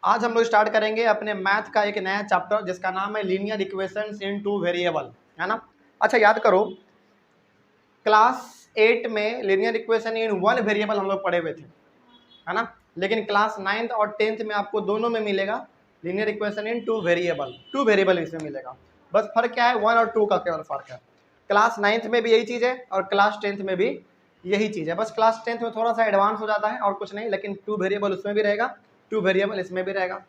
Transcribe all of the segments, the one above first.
आज हम लोग स्टार्ट करेंगे अपने मैथ का एक नया चैप्टर जिसका नाम है लीनियर इक्वेशंस इन टू वेरिएबल, है ना। अच्छा याद करो, क्लास 8 में linear equation in one variable हम लोग पढ़े हुए थे, है ना। लेकिन क्लास 9th और 10th में आपको दोनों में मिलेगा लीनियर इक्वेशन इन टू वेरिएबल इसमें मिलेगा। बस फर्क क्या है, 1 और 2 का केवल फर्क है। क्लास 9th में भी यही चीज़ है और क्लास 10th में भी यही चीज़ है। बस क्लास 10th में थोड़ा सा एडवांस हो जाता है और कुछ नहीं, लेकिन टू वेरिएबल उसमें भी रहेगा, टू वेरिएबल इसमें भी रहेगा।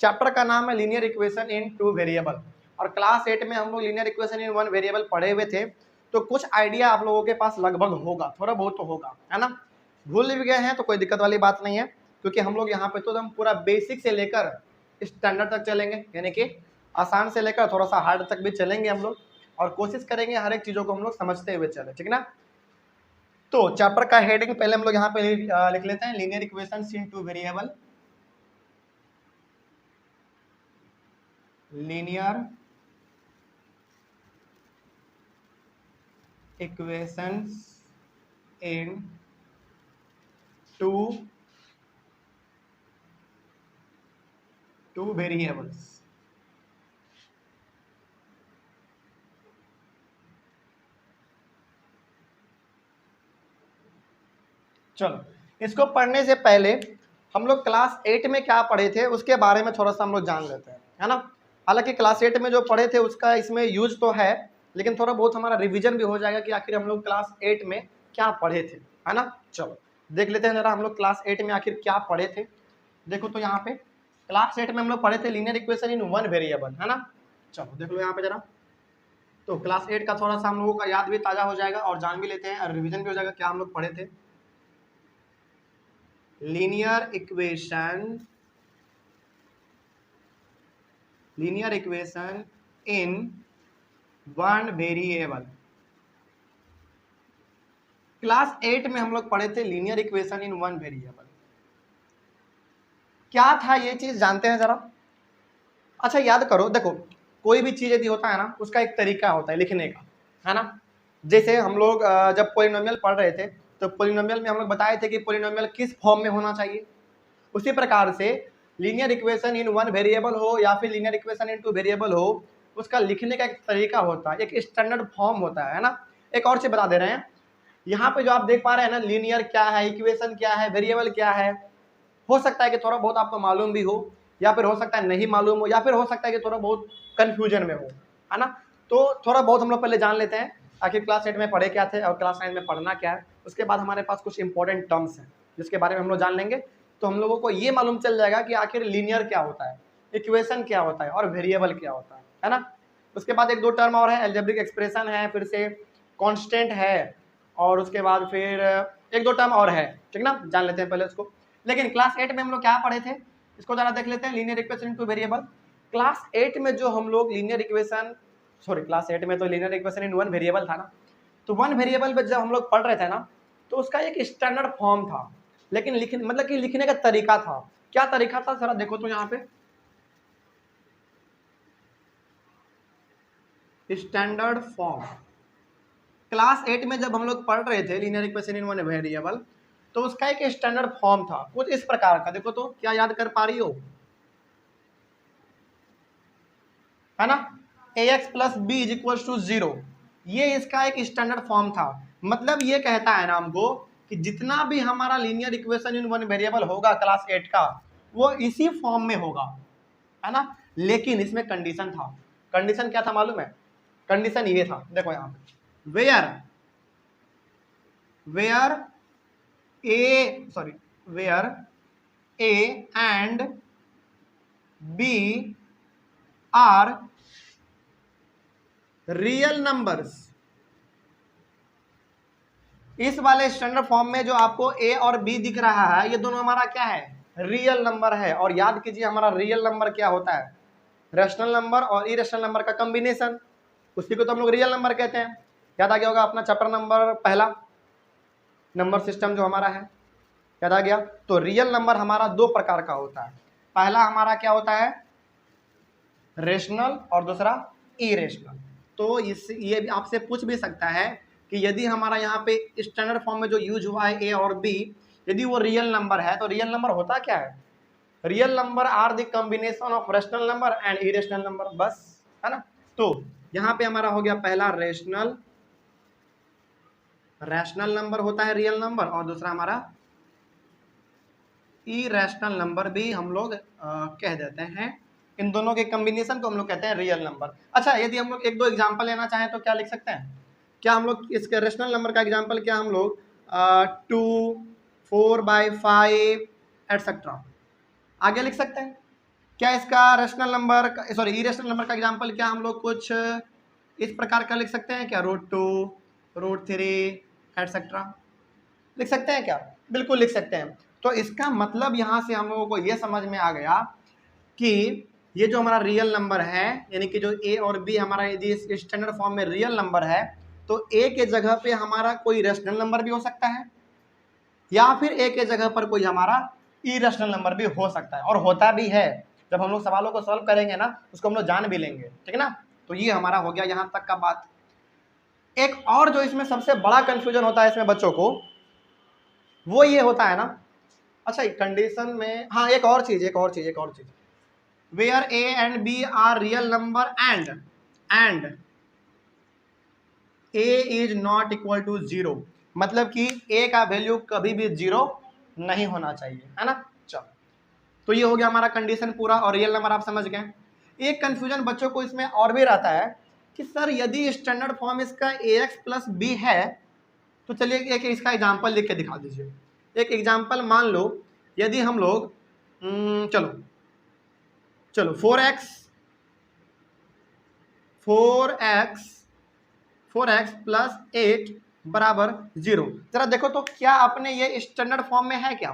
चैप्टर का नाम है लीनियर इक्वेशन इन टू वेरिएबल और क्लास 8 में हम लोग linear equation in one variable पढ़े हुए थे, तो कुछ आइडिया आप लोगों के पास लगभग होगा, थोड़ा बहुत तो होगा, है ना। भूल भी गए हैं तो कोई दिक्कत वाली बात नहीं है, क्योंकि हम लोग यहाँ पे तो हम पूरा बेसिक से लेकर स्टैंडर्ड तक चलेंगे, यानी कि आसान से लेकर थोड़ा सा हार्ड तक भी चलेंगे हम लोग, और कोशिश करेंगे हर एक चीज़ों को हम लोग समझते हुए चले, ठीक ना। तो चैप्टर का हेडिंग पहले हम लोग यहाँ पे लिख लेते हैं, लीनियर इक्वेशंस इन टू वेरिएबल। लीनियर इक्वेशंस इन टू वेरिएबल्स। चलो, इसको पढ़ने से पहले हम लोग क्लास 8 में क्या पढ़े थे उसके बारे में थोड़ा सा हम लोग जान लेते हैं, है ना। हालांकि क्लास 8 में जो पढ़े थे उसका इसमें यूज तो है, लेकिन थोड़ा बहुत हमारा रिवीजन भी हो जाएगा कि आखिर हम लोग क्लास 8 में क्या पढ़े थे, है ना। चलो देख लेते हैं जरा हम लोग क्लास 8 में आखिर क्या पढ़े थे। देखो तो यहाँ पे क्लास 8 में हम लोग पढ़े थे linear equation in one variable, है ना। चलो देख लो यहाँ पे जरा, तो क्लास 8 का थोड़ा सा हम लोगों का याद भी ताज़ा हो जाएगा और जान भी लेते हैं और रिविजन भी हो जाएगा क्या हम लोग पढ़े थे। Linear equation in one variable. Class 8 में हम लोग पढ़े थे linear equation in one variable. क्या था ये चीज जानते हैं जरा। अच्छा याद करो, देखो कोई भी चीज यदि होता है ना उसका एक तरीका होता है लिखने का, है ना। जैसे हम लोग जब पोलिनोमियल पढ़ रहे थे तो पोलिनोमियल में हम लोग बताए थे कि पोलिनोमियल किस फॉर्म में होना चाहिए। उसी प्रकार से linear equation in one variable हो या फिर लीनियर इक्वेशन इन टू वेरिएबल हो, उसका लिखने का एक तरीका होता है, एक स्टैंडर्ड फॉर्म होता है ना। एक और चीज बता दे रहे हैं, यहाँ पे जो आप देख पा रहे हैं ना, लीनियर क्या है, इक्वेशन क्या है, वेरिएबल क्या है, हो सकता है कि थोड़ा बहुत आपको मालूम भी हो या फिर हो सकता है नहीं मालूम हो या फिर हो सकता है कि थोड़ा बहुत कंफ्यूजन में हो, है ना। तो थोड़ा बहुत हम लोग पहले जान लेते हैं आखिर क्लास 8 में पढ़े क्या थे और क्लास 9 में पढ़ना क्या है। उसके बाद हमारे पास कुछ इंपॉर्टेंट टर्म्स हैं जिसके बारे में हम लोग जान लेंगे, तो हम लोगों को ये मालूम चल जाएगा कि आखिर लीनियर क्या होता है, इक्वेशन क्या होता है और वेरिएबल क्या होता है ना। उसके बाद एक दो टर्म और है, अलजेब्रिक एक्सप्रेशन है, फिर से कांस्टेंट है, और उसके बाद फिर एक दो टर्म और है, ठीक ना। जान लेते हैं पहले उसको। लेकिन क्लास 8 में हम लोग क्या पढ़े थे इसको जरा देख लेते हैं, linear equation into variable. Class 8 में जो हम लोग लीनियर इक्वेशन, क्लास 8 में तो linear equation in one variable था ना, तो वन वेरिएबल पे जब हम लोग पढ़ रहे थे ना तो उसका एक स्टैंडर्ड फॉर्म था, लेकिन लिखने का तरीका था। क्या तरीका था जरा देखो तो यहाँ पे, स्टैंडर्ड फॉर्म। क्लास 8 में जब हम लोग पढ़ रहे थे linear equation in one variable, तो उसका एक स्टैंडर्ड फॉर्म था कुछ इस प्रकार का। देखो तो क्या याद कर पा रही हो, है ना। ax plus b is equal to 0, ये इसका एक स्टैंडर्ड फॉर्म था। मतलब ये कहता है ना हमको कि जितना भी हमारा linear equation in one variable होगा क्लास 8 का, वो इसी फॉर्म में होगा, है ना। लेकिन इसमें कंडीशन था। कंडीशन क्या था मालूम है? कंडीशन ये था, देखो यहाँ पे, where a and b are real numbers. इस वाले स्टैंडर्ड फॉर्म में जो आपको ए और बी दिख रहा है, ये दोनों हमारा क्या है? रियल नंबर है। और याद कीजिए हमारा रियल नंबर क्या होता है? रैशनल नंबर और इरेशनल नंबर का कॉम्बिनेशन, उसी को तो हम लोग रियल नंबर कहते हैं। याद आ गया होगा अपना चैप्टर नंबर पहला, नंबर सिस्टम जो हमारा है, याद आ गया। तो रियल नंबर हमारा दो प्रकार का होता है। पहला हमारा क्या होता है? रेशनल, और दूसरा इरेशनल। तो ये भी आपसे पूछ भी सकता है कि यदि हमारा यहाँ पे स्टैंडर्ड फॉर्म में जो यूज हुआ है ए और बी, यदि वो रियल नंबर है तो रियल नंबर होता क्या है? Real number are the combination of rational number and irrational number, बस, है ना। तो यहाँ पे हमारा हो गया पहला रैशनल नंबर होता है रियल नंबर, और दूसरा हमारा इरेशनल नंबर भी हम लोग कह देते हैं। इन दोनों के कॉम्बिनेशन को हम लोग कहते हैं रियल नंबर। अच्छा, यदि हम लोग एक दो एग्जांपल लेना चाहें तो क्या लिख सकते हैं? क्या हम लोग इसके रेशनल नंबर का एग्जांपल क्या हम लोग 2, 4/5 एटसेट्रा आगे लिख सकते हैं? क्या इसका rational number, sorry irrational number का एग्जांपल क्या हम लोग कुछ इस प्रकार का लिख सकते हैं क्या? √2, √3 एटसेट्रा लिख सकते हैं क्या? बिल्कुल लिख सकते हैं। तो इसका मतलब यहाँ से हम लोगों को ये समझ में आ गया कि ये जो हमारा रियल नंबर है, यानी कि जो ए और बी हमारा यदि स्टैंडर्ड फॉर्म में रियल नंबर है, तो ए के जगह पे हमारा कोई रेशनल नंबर भी हो सकता है, या फिर ए के जगह पर कोई हमारा इरेशनल नंबर भी हो सकता है, और होता भी है। जब हम लोग सवालों को सॉल्व करेंगे ना, उसको हम लोग जान भी लेंगे, ठीक है ना। तो ये हमारा हो गया यहाँ तक का बात। एक और जो इसमें सबसे बड़ा कंफ्यूजन होता है इसमें बच्चों को, वो ये होता है ना, अच्छा कंडीशन में, हाँ एक और चीज where a and b are real number and a is not equal to 0, मतलब कि ए का वैल्यू कभी भी 0 नहीं होना चाहिए, है ना। चलो, तो ये हो गया हमारा कंडीशन पूरा, और रियल नंबर आप समझ गए। एक कंफ्यूजन बच्चों को इसमें और भी रहता है कि सर यदि स्टैंडर्ड फॉर्म इसका ax प्लस बी है, तो चलिए एक इसका एग्जाम्पल लिख के दिखा दीजिए। एक एग्जाम्पल मान लो, यदि हम लोग चलो 4x प्लस 8 बराबर 0, जरा देखो तो क्या अपने ये स्टैंडर्ड फॉर्म में है क्या?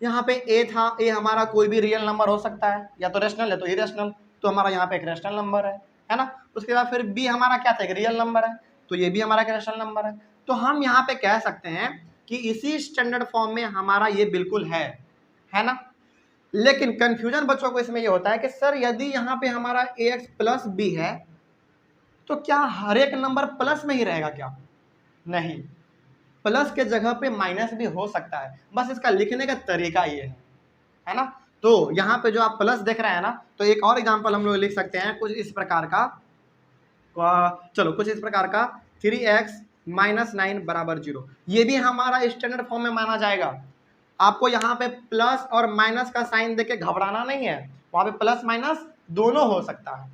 यहाँ पे ए था, ए हमारा कोई भी रियल नंबर हो सकता है, या तो रेशनल है तो इरेशनल, तो हमारा यहाँ पे एक रेशनल नंबर है ना। उसके बाद फिर बी हमारा क्या था? एक रियल नंबर है, तो ये भी हमारा एक रेशनल नंबर है। तो हम यहाँ पे कह सकते हैं कि इसी स्टैंडर्ड फॉर्म में हमारा ये बिल्कुल है ना। लेकिन कंफ्यूजन बच्चों को इसमें ये होता है कि सर यदि यहाँ पे हमारा ax प्लस बी है, तो क्या हर एक नंबर प्लस में ही रहेगा क्या? नहीं, प्लस के जगह पे माइनस भी हो सकता है, बस इसका लिखने का तरीका ये है ना। तो यहाँ पे जो आप प्लस देख रहे हैं ना, तो एक और एग्जांपल हम लोग लिख सकते हैं कुछ इस प्रकार का, चलो कुछ इस प्रकार का 3x - 9 बराबर 0, ये भी हमारा स्टैंडर्ड फॉर्म में माना जाएगा। आपको यहाँ पे प्लस और माइनस का साइन देके घबराना नहीं है, वहां पे प्लस माइनस दोनों हो सकता है,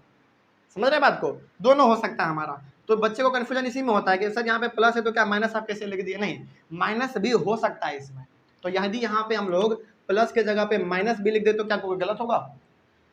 समझ रहे बात को? दोनों हो सकता है हमारा। तो बच्चे को कंफ्यूजन इसी में होता है कि सर यहाँ पे प्लस है तो क्या माइनस आप कैसे लिख दिए? नहीं, माइनस भी हो सकता है इसमें। तो यदि यहाँ पे हम लोग प्लस के जगह पे माइनस भी लिख दे तो क्या कोई गलत होगा?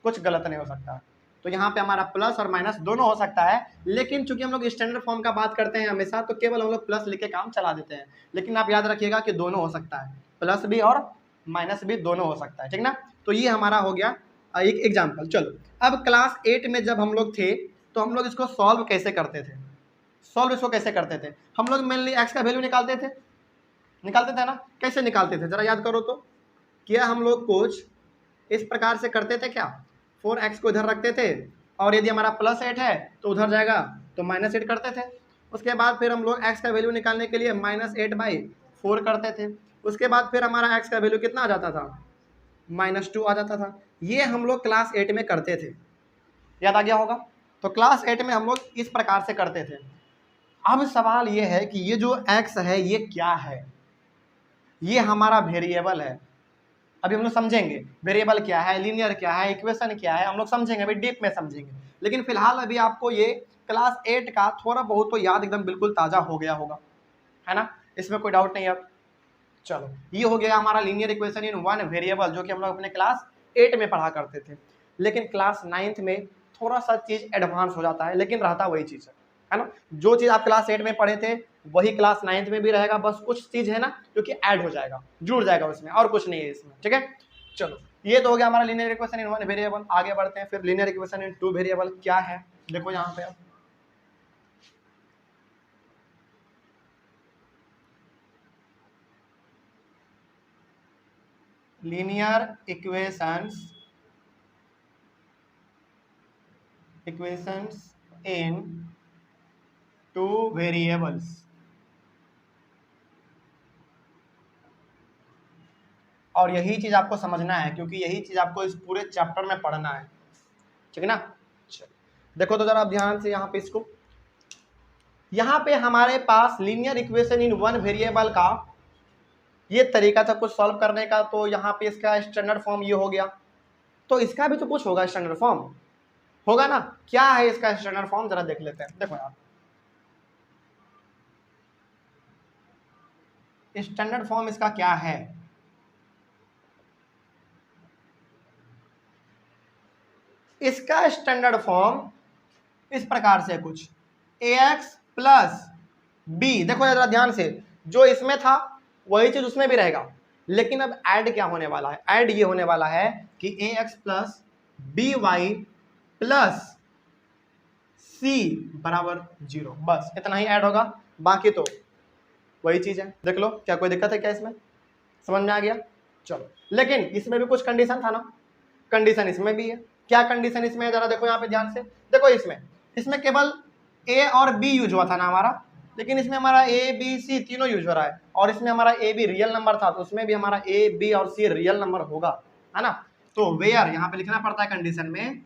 कुछ गलत नहीं हो सकता। तो यहाँ पे हमारा प्लस और माइनस दोनों हो सकता है, लेकिन चूंकि हम लोग स्टैंडर्ड फॉर्म का बात करते हैं हमेशा, तो केवल हम लोग प्लस लिख के काम चला देते हैं। लेकिन आप याद रखिएगा कि दोनों हो सकता है, प्लस भी और माइनस भी दोनों हो सकता है, ठीक ना। तो ये हमारा हो गया एक एग्जाम्पल। चलो, अब क्लास 8 में जब हम लोग थे, तो हम लोग इसको सॉल्व कैसे करते थे? हम लोग मेनली एक्स का वैल्यू निकालते थे ना। कैसे निकालते थे जरा याद करो तो? क्या हम लोग कुछ इस प्रकार से करते थे क्या? 4x को इधर रखते थे, और यदि हमारा +8 है तो उधर जाएगा तो -8 करते थे। उसके बाद फिर हम लोग x का वैल्यू निकालने के लिए -8/4 करते थे। उसके बाद फिर हमारा x का वैल्यू कितना आ जाता था? -2 आ जाता था। ये हम लोग क्लास 8 में करते थे, याद आ गया होगा। तो क्लास 8 में हम लोग इस प्रकार से करते थे। अब सवाल ये है कि ये जो x है ये क्या है? ये हमारा वेरिएबल है। अभी हम लोग समझेंगे वेरिएबल क्या है, लीनियर क्या है, इक्वेशन क्या है, हम लोग समझेंगे, अभी डीप में समझेंगे। लेकिन फिलहाल अभी आपको ये क्लास 8 का थोड़ा बहुत तो याद एकदम बिल्कुल ताज़ा हो गया होगा, है ना। इसमें कोई डाउट नहीं है अब। चलो, ये हो गया हमारा linear equation in one variable, जो कि हम लोग अपने क्लास 8 में पढ़ा करते थे। लेकिन क्लास 9th में थोड़ा सा चीज़ एडवांस हो जाता है, लेकिन रहता वही चीज़ है ना। जो चीज़ आप क्लास 8 में पढ़े थे वही क्लास 9th में भी रहेगा, बस कुछ चीज़ है ना जो कि ऐड हो जाएगा, जुड़ जाएगा उसमें, और कुछ नहीं है इसमें, ठीक है। चलो, ये तो हो गया हमारा linear equation in one variable. आगे बढ़ते हैं फिर लीनियर इक्वेशन इन टू वेरिएबल क्या है, देखो यहाँ पे अब लीनियर इक्वेशंस इन टू वेरिएबल्स। और यही चीज आपको समझना है, क्योंकि यही चीज आपको इस पूरे चैप्टर में पढ़ना है, ठीक है ना। देखो तो जरा ध्यान से यहाँ पे इसको, यहाँ पे हमारे पास linear equation in one variable का ये तरीका था कुछ सॉल्व करने का। तो यहाँ पे इसका स्टैंडर्ड फॉर्म ये हो गया, तो इसका भी तो कुछ होगा, स्टैंडर्ड फॉर्म होगा ना। क्या है इसका स्टैंडर्ड फॉर्म, जरा देख लेते हैं। देखो यार, स्टैंडर्ड फॉर्म इसका क्या है, इसका स्टैंडर्ड फॉर्म इस प्रकार से कुछ ax प्लस बी। देखो जरा ध्यान से, जो इसमें था वही चीज उसमें भी रहेगा, लेकिन अब ऐड क्या होने वाला है, ऐड ये होने वाला है कि ax plus b y plus c बराबर 0, बस इतना ही ऐड होगा, बाकी तो वही चीज है। देख लो, क्या कोई दिक्कत है क्या इसमें, समझ में आ गया। चलो, लेकिन इसमें भी कुछ कंडीशन था ना, कंडीशन इसमें भी है। क्या कंडीशन इसमें है, जरा देखो यहाँ पे ध्यान से। देखो इसमें केवल ए और बी यूज हुआ था ना हमारा, लेकिन इसमें हमारा ए बी सी तीनों यूज हो रहा है, और इसमें हमारा ए बी रियल नंबर था, तो उसमें भी हमारा ए बी और सी रियल नंबर होगा, है ना। तो वेयर यहाँ पे लिखना पड़ता है कंडीशन में,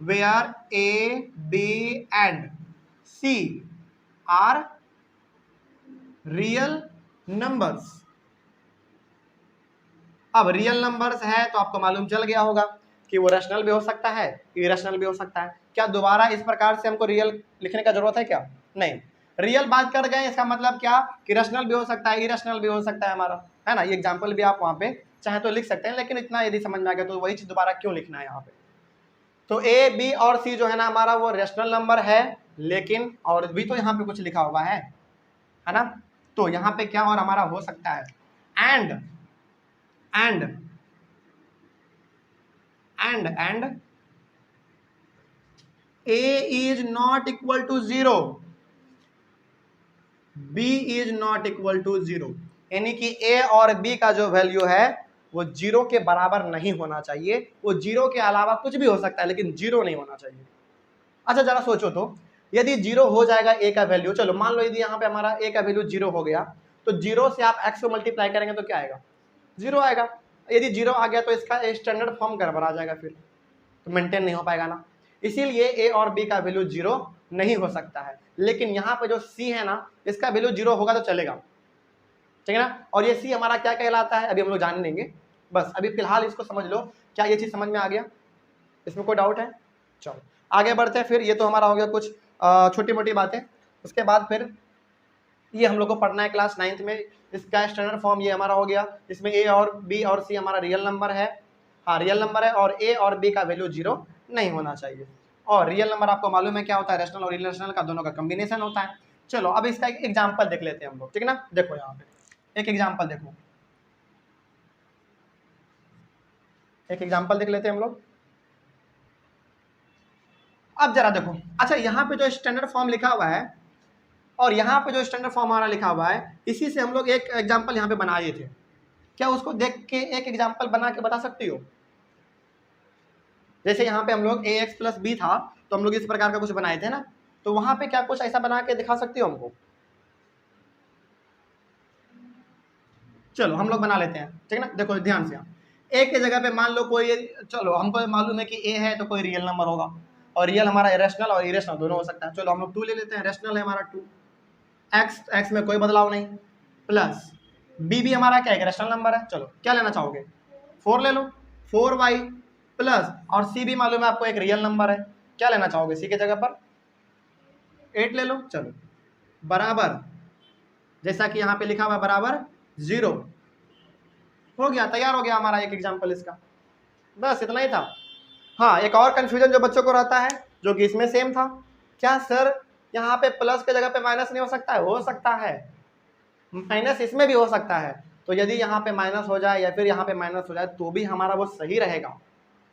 where a b and c are real numbers. अब रियल नंबर्स है तो आपको मालूम चल गया होगा कि वो रैशनल भी हो सकता है, इरेशनल भी हो सकता है। क्या दोबारा इस प्रकार से हमको रियल लिखने का जरूरत है क्या, नहीं। रियल बात कर गए, इसका मतलब क्या कि रैशनल भी हो सकता है, इरेशनल भी हो सकता है हमारा, है ना। ये एग्जांपल भी आप वहाँ पे चाहे तो लिख सकते हैं, लेकिन इतना यदि समझ में आ गया तो वही चीज दोबारा क्यों लिखना है यहाँ पे। तो ए बी और सी जो है ना हमारा वो रैशनल नंबर है, लेकिन और भी तो यहाँ पे कुछ लिखा हुआ है ना। तो यहाँ पे क्या और हमारा हो सकता है, and A is not equal to 0, B is not equal to 0, यानी कि A और B का जो वैल्यू है वो 0 के बराबर नहीं होना चाहिए। वो 0 के अलावा कुछ भी हो सकता है, लेकिन 0 नहीं होना चाहिए। अच्छा जरा सोचो तो, यदि 0 हो जाएगा A का वैल्यू, चलो मान लो यदि यहाँ पे हमारा A का वैल्यू 0 हो गया, तो 0 से आप x को मल्टीप्लाई करेंगे तो क्या आएगा, 0 आएगा। यदि 0 आ गया तो इसका स्टैंडर्ड फॉर्म गड़बड़ा आ जाएगा, फिर तो मेंटेन नहीं हो पाएगा ना। इसीलिए ए और बी का वैल्यू 0 नहीं हो सकता है, लेकिन यहाँ पे जो सी है ना, इसका वैल्यू 0 होगा तो चलेगा, ठीक है ना। और ये सी हमारा क्या कहलाता है अभी हम लोग जान लेंगे, बस अभी फिलहाल इसको समझ लो। क्या ये चीज समझ में आ गया, इसमें कोई डाउट है। चलो आगे बढ़ते हैं। फिर ये तो हमारा हो गया कुछ छोटी मोटी बातें, उसके बाद फिर ये हम लोग को पढ़ना है क्लास 9th में। इसका स्टैंडर्ड फॉर्म ये हमारा हो गया, इसमें ए और बी और सी हमारा रियल नंबर है, हाँ रियल नंबर है, और ए और बी का वैल्यू 0 नहीं होना चाहिए। और रियल नंबर आपको मालूम है क्या होता है, रैशनल और इरेशनल का दोनों का कॉम्बिनेशन होता है। चलो अब इसका एक एग्जांपल देख लेते हैं हम लोग, ठीक है ना। देखो यहाँ पे एक एग्जांपल देखो, एक एग्जांपल देख लेते हैं हम लोग। अब जरा देखो, अच्छा यहाँ पे जो स्टैंडर्ड फॉर्म लिखा हुआ है और यहाँ पे जो स्टैंडर्ड फॉर्म हमारा लिखा हुआ है, इसी से हम लोग एक एग्जांपल यहाँ पे बनाए थे। क्या उसको देख के एक एग्जांपल बना के बता सकती हो। जैसे यहाँ पे हम लोग ax प्लस बी था, तो हम लोग इस प्रकार का कुछ बनाए थे ना, तो वहां पे क्या कुछ ऐसा बना के दिखा सकती हो हमको। चलो हम लोग बना लेते हैं, ठीक है ना। देखो ध्यान से, ए के जगह पे मान लो कोई, चलो हमको मालूम है कि ए है तो कोई रियल नंबर होगा, और रियल हमारा रैशनल और इरेशनल दोनों हो सकता है। चलो हम लोग 2 ले लेते हैं, रैशनल है हमारा 2, एक्स में कोई बदलाव नहीं, प्लस बी भी हमारा क्या है, रैशनल नंबर है। चलो क्या लेना चाहोगे, 4 ले लो, 4y प्लस, और सी भी मालूम है आपको एक रियल नंबर है, क्या लेना चाहोगे, सी के जगह पर 8 ले लो। चलो बराबर, जैसा कि यहाँ पे लिखा हुआ बराबर 0 हो गया, तैयार हो गया हमारा एक एग्जांपल इसका, बस इतना ही था। हाँ एक और कंफ्यूजन जो बच्चों को रहता है, जो कि इसमें सेम था, क्या सर यहाँ पे प्लस के जगह पे माइनस नहीं हो सकता है, हो सकता है, माइनस इसमें भी हो सकता है। तो यदि यहाँ पे माइनस हो जाए या फिर यहाँ पे माइनस हो जाए तो भी हमारा वो सही रहेगा,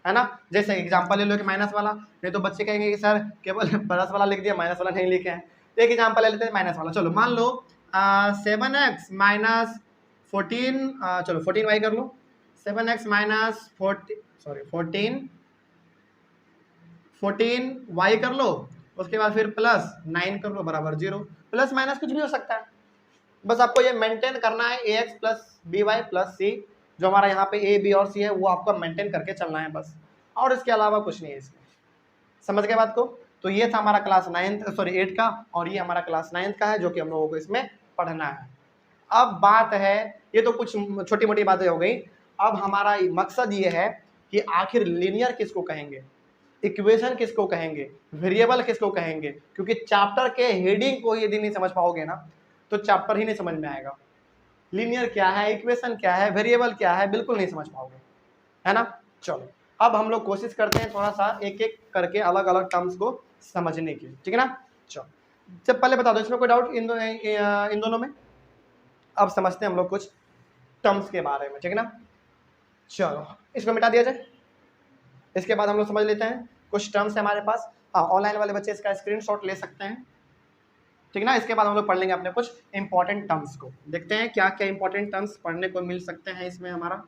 है ना। जैसे एग्जांपल ले लो कि माइनस वाला, नहीं तो बच्चे कहेंगे कि सर केवल प्लस वाला लिख दिया, माइनस वाला नहीं लिखे हैं। तो एक एग्जांपल ले लेते हैं माइनस वाला। चलो मान लो 7x माइनस 14, चलो 14y कर लो, 7x माइनस 14y कर लो, उसके बाद फिर प्लस 9 कर लो बराबर 0। प्लस माइनस कुछ भी हो सकता है, बस आपको ये मेंटेन करना है ax plus by plus c जो हमारा यहाँ पे ए बी और सी है वो आपको मेंटेन करके चलना है बस, और इसके अलावा कुछ नहीं है इसमें। समझ गए बात को? तो ये था हमारा क्लास 8 का, और ये हमारा क्लास 9 का है जो कि हम लोगों को इसमें पढ़ना है। अब बात है, ये तो कुछ छोटी मोटी बातें हो गई, अब हमारा मकसद ये है कि आखिर लीनियर किसको कहेंगे, इक्वेशन किसको कहेंगे, वेरिएबल किसको कहेंगे, क्योंकि चैप्टर के हेडिंग को यदि नहीं समझ पाओगे ना तो चैप्टर ही नहीं समझ में आएगा। लीनियर क्या है, इक्वेशन क्या है, वेरिएबल क्या है, बिल्कुल नहीं समझ पाओगे, है ना। चलो अब हम लोग कोशिश करते हैं थोड़ा सा एक एक करके अलग अलग टर्म्स को समझने की, ठीक है ना। चलो जब पहले बता दो, इसमें कोई डाउट इन दोनों में? अब समझते हैं हम लोग कुछ टर्म्स के बारे में, ठीक है ना। चलो इसको मिटा दिया जाए, इसके बाद हम लोग समझ लेते हैं कुछ टर्म्स है हमारे पास। हाँ, ऑनलाइन वाले बच्चे इसका स्क्रीनशॉट ले सकते हैं, ठीक है ना। इसके बाद हम लोग पढ़ लेंगे अपने कुछ इंपॉर्टेंट टर्म्स को, देखते हैं क्या क्या इंपॉर्टेंट टर्म्स पढ़ने को मिल सकते हैं इसमें हमारा।